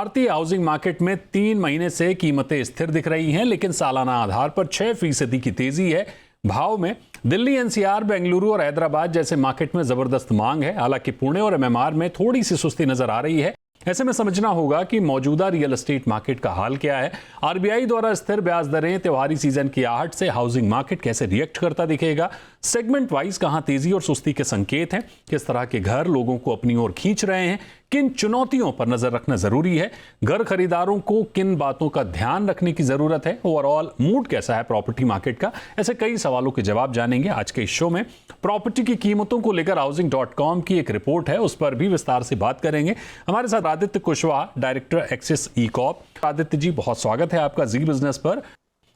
भारतीय housing market में 3 महीने से कीमतें स्थिर दिख रही हैं, लेकिन सालाना आधार पर 6% की तेजी है भाव में। दिल्ली, एनसीआर, बेंगलुरु और हैदराबाद जैसे मार्केट में जबरदस्त मांग है। हालांकि पुणे और एमएमआर में थोड़ी सी सुस्ती नजर आ रही है। ऐसे में समझना होगा कि मौजूदा रियल एस्टेट मार्केट का हाल क्या है। आरबीआई द्वारा स्थिर ब्याज दरें, त्योहारी सीजन की आहट से हाउसिंग मार्केट कैसे रिएक्ट करता दिखेगा, सेगमेंट वाइज कहां तेजी और सुस्ती के संकेत हैं, किस तरह के घर लोगों को अपनी ओर खींच रहे हैं, किन चुनौतियों पर नजर रखना जरूरी है, घर खरीदारों को किन बातों का ध्यान रखने की जरूरत है, ओवरऑल मूड कैसा है प्रॉपर्टी मार्केट का, ऐसे कई सवालों के जवाब जानेंगे आज के इस शो में। प्रॉपर्टी की कीमतों को लेकर हाउसिंग.com की एक रिपोर्ट है, उस पर भी विस्तार से बात करेंगे। हमारे साथ आदित्य कुशवाहा, डायरेक्टर एक्सिस ई-कॉर्प। आदित्य जी, बहुत स्वागत है आपका जी बिजनेस पर।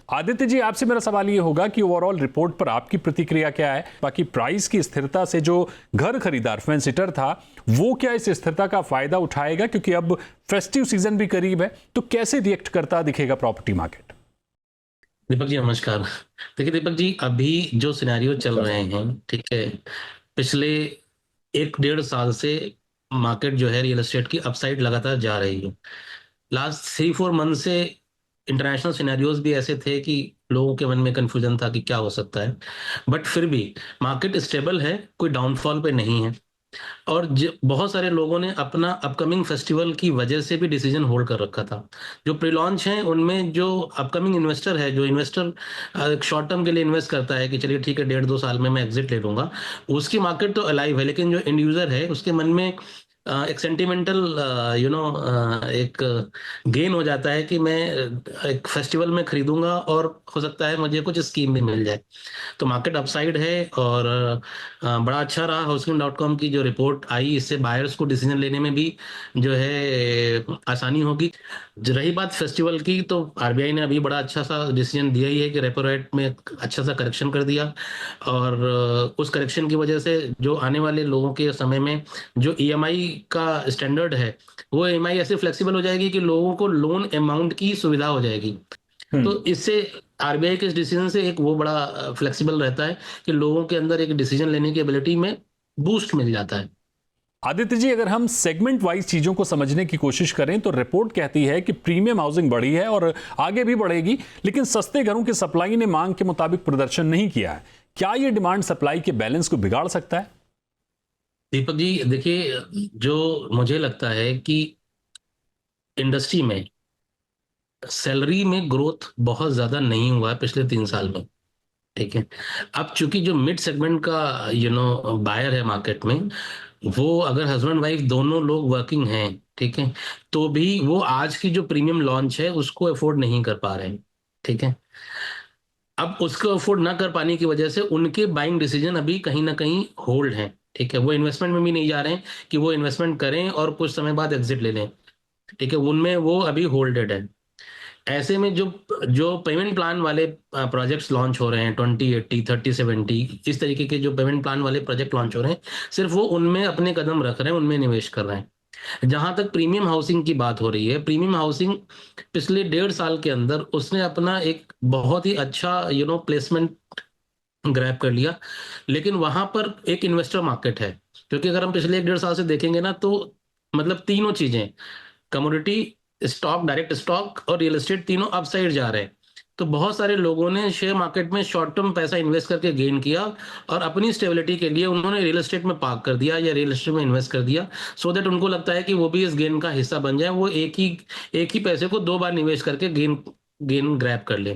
आदित्य जी, आपसे मेरा सवाल ये होगा कि ओवरऑल रिपोर्ट पर आपकी प्रतिक्रिया क्या है। बाकी प्राइस की स्थिरता से जो घर खरीदार फेंसिटर था, वो क्या इस स्थिरता का फायदा उठाएगा, क्योंकि अब फेस्टिव सीजन भी करीब है, तो कैसे रिएक्ट करता दिखेगा प्रॉपर्टी मार्केट? दीपक जी नमस्कार। देखिए दीपक जी, अभी जो सिनेरियो चल रहे हैं, ठीक है, पिछले 1-1.5 साल से मार्केट जो है रियल एस्टेट की अपसाइड लगातार जा रही है। लास्ट 3-4 मंथ से इंटरनेशनल सिनेरियोज भी ऐसे थे कि लोगों के मन में कंफ्यूजन था कि क्या हो सकता है, बट फिर भी मार्केट स्टेबल है, कोई डाउनफॉल पे नहीं है। और बहुत सारे लोगों ने अपना अपकमिंग फेस्टिवल की वजह से भी डिसीजन होल्ड कर रखा था। जो प्री लॉन्च है उनमें जो अपकमिंग इन्वेस्टर है, जो इन्वेस्टर शॉर्ट टर्म के लिए इन्वेस्ट करता है कि चलिए ठीक है 1.5-2 साल में मैं एग्जिट ले लूंगा, उसकी मार्केट तो अलाइव है। लेकिन जो एंड यूजर है उसके मन में एक सेंटिमेंटल एक गेन हो जाता है कि मैं एक फेस्टिवल में खरीदूंगा और हो सकता है मुझे कुछ स्कीम भी मिल जाए। तो मार्केट अपसाइड है और बड़ा अच्छा रहा। हाउसिंग.com की जो रिपोर्ट आई, इससे बायर्स को डिसीजन लेने में भी जो है आसानी होगी। रही बात फेस्टिवल की, तो आरबीआई ने अभी बड़ा अच्छा सा डिसीजन दिया ही है कि रेपो रेट में अच्छा सा करेक्शन कर दिया। और उस करेक्शन की वजह से जो आने वाले लोगों के समय में जो ईएमआई का स्टैंडर्ड है, वो ईएमआई ऐसे फ्लेक्सिबल हो जाएगी कि लोगों को लोन अमाउंट की सुविधा हो जाएगी। तो इससे आरबीआई के इस डिसीजन से एक वो बड़ा फ्लेक्सिबल रहता है कि लोगों के अंदर एक डिसीजन लेने की एबिलिटी में बूस्ट मिल जाता है। आदित्य जी, अगर हम सेगमेंट वाइज चीजों को समझने की कोशिश करें तो रिपोर्ट कहती है कि प्रीमियम हाउसिंग बढ़ी है और आगे भी बढ़ेगी, लेकिन सस्ते घरों की सप्लाई ने मांग के मुताबिक प्रदर्शन नहीं किया है। क्या यह डिमांड सप्लाई के बैलेंस को बिगाड़ सकता है? दीपक जी देखिए, जो मुझे लगता है कि इंडस्ट्री में सैलरी में ग्रोथ बहुत ज्यादा नहीं हुआ है पिछले 3 साल में, ठीक है। अब चूंकि जो मिड सेगमेंट का बायर है मार्केट में, वो अगर हस्बैंड वाइफ दोनों लोग वर्किंग हैं, ठीक है, तो भी वो आज की जो प्रीमियम लॉन्च है उसको अफोर्ड नहीं कर पा रहे हैं, ठीक है। अब उसको अफोर्ड ना कर पाने की वजह से उनके बाइंग डिसीजन अभी कहीं ना कहीं होल्ड हैं, ठीक है। वो इन्वेस्टमेंट में भी नहीं जा रहे हैं कि वो इन्वेस्टमेंट करें और कुछ समय बाद एग्जिट ले लें, ठीक है, उनमें वो अभी होल्डेड है। ऐसे में जो जो पेमेंट प्लान वाले प्रोजेक्ट्स लॉन्च हो रहे हैं, 2080, 3070, इस तरीके के जो पेमेंट प्लान वाले प्रोजेक्ट लॉन्च हो रहे हैं, सिर्फ वो उनमें अपने कदम रख रहे हैं, उनमें निवेश कर रहे हैं। जहां तक प्रीमियम हाउसिंग की बात हो रही है, प्रीमियम हाउसिंग पिछले 1.5 साल के अंदर उसने अपना एक बहुत ही अच्छा प्लेसमेंट ग्रैब कर लिया। लेकिन वहां पर एक इन्वेस्टर मार्केट है, क्योंकि अगर हम पिछले 1-1.5 साल से देखेंगे ना, तो मतलब तीनों चीजें, कमोडिटी, स्टॉक, डायरेक्ट स्टॉक और रियल एस्टेट, तीनों अपसाइड जा रहे हैं। तो बहुत सारे लोगों ने शेयर मार्केट में शॉर्ट टर्म पैसा इन्वेस्ट करके गेन किया और अपनी स्टेबिलिटी के लिए उन्होंने रियल एस्टेट में पार्क कर दिया या रियल एस्टेट में इन्वेस्ट कर दिया, सो दैट उनको लगता है कि वो भी इस गेन का हिस्सा बन जाए, वो एक ही पैसे को 2 बार निवेश करके गेन गेन ग्रैब कर ले।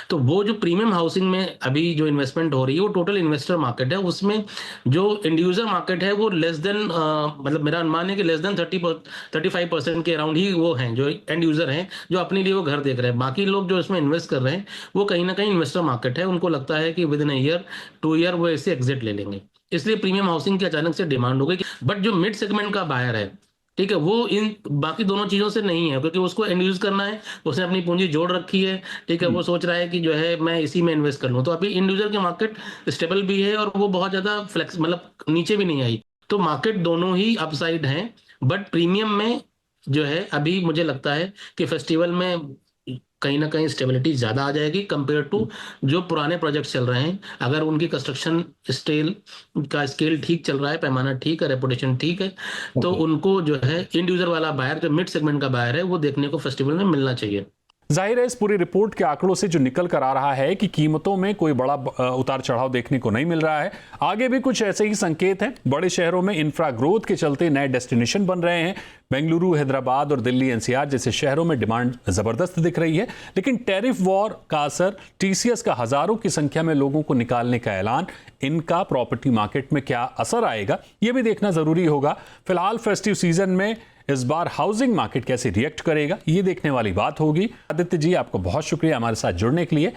तो वो जो प्रीमियम हाउसिंग में अभी जो इन्वेस्टमेंट हो रही है, वो टोटल इन्वेस्टर मार्केट है। उसमें जो इंड्यूजर मार्केट है वो लेस देन, मतलब मेरा अनुमान है कि लेस देन 35% के अराउंड ही वो हैं जो एंड यूजर हैं, जो अपने लिए वो घर देख रहे हैं। बाकी लोग जो इसमें इन्वेस्ट कर रहे हैं वो कहीं ना कहीं इन्वेस्टर मार्केट है, उनको लगता है कि विद इन ईयर 2 ईयर वो इससे एग्जिट ले लेंगे। इसलिए प्रीमियम हाउसिंग की अचानक से डिमांड हो गई। बट जो मिड सेगमेंट का बायर है, ठीक है, वो इन बाकी दोनों चीजों से नहीं है, क्योंकि उसको एंड यूज करना है, उसने अपनी पूंजी जोड़ रखी है, ठीक है, वो सोच रहा है कि जो है मैं इसी में इन्वेस्ट कर लूं। तो अभी इंडिविजुअल की मार्केट स्टेबल भी है और वो बहुत ज्यादा फ्लेक्स, मतलब नीचे भी नहीं आई। तो मार्केट दोनों ही अपसाइड हैं। बट प्रीमियम में जो है अभी मुझे लगता है कि फेस्टिवल में कहीं ना कहीं स्टेबिलिटी ज़्यादा आ जाएगी कंपेयर टू जो पुराने प्रोजेक्ट चल रहे हैं। अगर उनकी कंस्ट्रक्शन स्केल ठीक चल रहा है, पैमाना ठीक है, रेपुटेशन ठीक है, तो उनको जो है इंड यूजर वाला बायर, जो मिड सेगमेंट का बायर है, वो देखने को फेस्टिवल में मिलना चाहिए। जाहिर है इस पूरी रिपोर्ट के आंकड़ों से जो निकल कर आ रहा है कि कीमतों में कोई बड़ा उतार चढ़ाव देखने को नहीं मिल रहा है। आगे भी कुछ ऐसे ही संकेत हैं। बड़े शहरों में इंफ्रा ग्रोथ के चलते नए डेस्टिनेशन बन रहे हैं। बेंगलुरु, हैदराबाद और दिल्ली एनसीआर जैसे शहरों में डिमांड जबरदस्त दिख रही है। लेकिन टैरिफ वॉर का असर, टीसीएस का हजारों की संख्या में लोगों को निकालने का ऐलान, इनका प्रॉपर्टी मार्केट में क्या असर आएगा, यह भी देखना जरूरी होगा। फिलहाल फेस्टिव सीजन में इस बार हाउसिंग मार्केट कैसे रिएक्ट करेगा, ये देखने वाली बात होगी। आदित्य जी, आपको बहुत शुक्रिया हमारे साथ जुड़ने के लिए।